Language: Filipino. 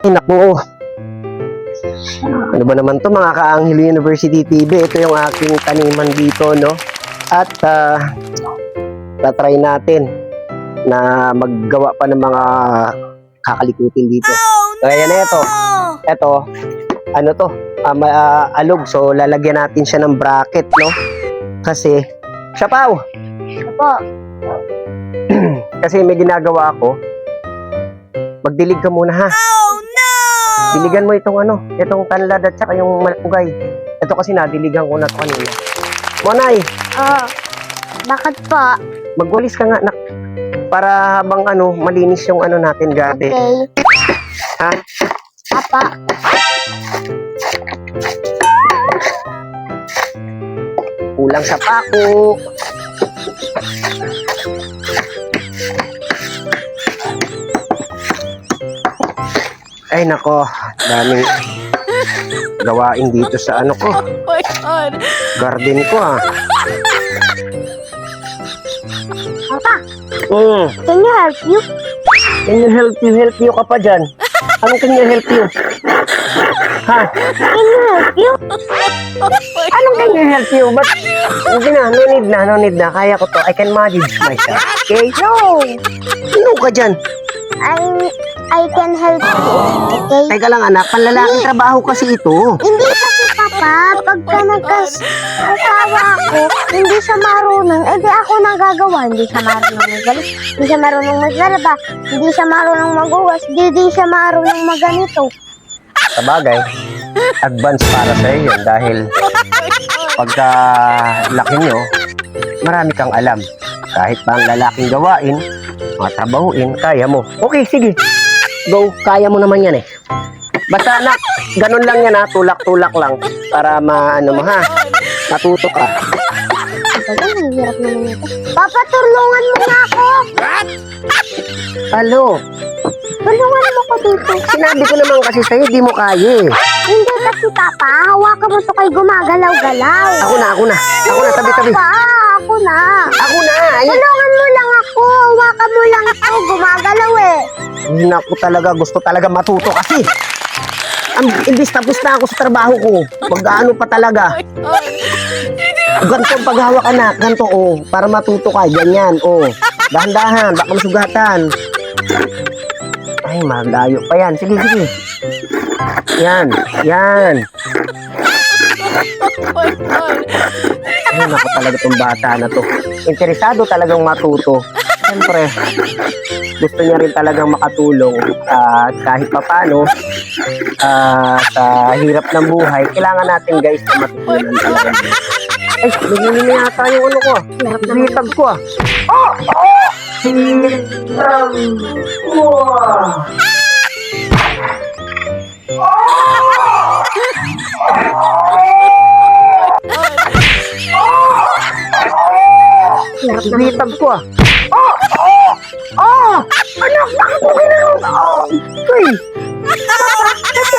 Ay, naku. Ano ba naman to mga Kaanghel University TV? Ito yung aking taniman dito, no? At tatry natin na maggawa pa ng mga kakalikutin dito. So, ayan na ito. Ito, ano to? Alog. So, lalagyan natin siya ng bracket, no? Kasi, Siapaw! Opo. Kasi may ginagawa ako. Magdilig ka muna, ha? Diligan mo itong tanlad at saka yung malunggay. Ito kasi nadiligan ko na ito kanina. Monay, Bakit po? magwalis ka nga, nak. Para habang malinis yung natin garden. Okay. Ha? Papa. Kulang sa pako. Ay nako, daming gawain dito sa ko. Oh my God. Garden ko, ha. Papa, Mm. can you help you? Can you help you ka pa dyan? Anong can you help you? Ha? Can you help you? Anong can you help you? But, hindi na, no need na. Kaya ko to. I can manage myself. Okay? No. Sino ka dyan? I can help you. Okay? Teka lang anak, panlalaking trabaho kasi ito. Hindi kasi papa, pagka nagkas-asawa ako, hindi siya marunong, di ako nagagawa. Hindi siya marunong magalis, hindi siya marunong maglalaba, hindi siya marunong maguwas, hindi siya marunong maganito. Sabagay, advance para sa iyo yun dahil pagka laki nyo, marami kang alam. Kahit pa ang lalaking gawain, mga trabahuin, kaya mo. Okay, sige. Go, kaya mo naman yan eh. Basta anak, ganun lang yan ha, tulak-tulak lang para matuto ka. Talaga, ang hirap naman ito. Papa, tulungan mo na ako! Alo, Tulungan mo ko dito. sinabi ko naman kasi sa'yo, di mo kaya eh. Hindi kasi papa, hawakan mo to kay gumagalaw-galaw. Ako na, tabi-tabi. Papa, ako na. Ako na, ay. Tulungan mo lang ako, hawakan mo lang to, gumagalaw eh. Naku talaga, gusto talaga matuto kasi. Imbis tapos na ako sa trabaho ko. Pag-ano pa talaga. Ganito ang paghawak anak. Ganito, para matuto ka. Ganyan, dahan-dahan, baka masugatan. Ay, malayo pa yan. Sige. Yan. Ay, naku talaga itong bata na to. Interesado talagang matuto. Siyempre, gusto niya rin talagang makatulong kahit papano sa hirap ng buhay. Kailangan natin guys na matutunan talaga. Ay, nagiging na yata yung ko. Bitag ko Bitag ko Anak, bakit mo ginawa? Uy! Kasi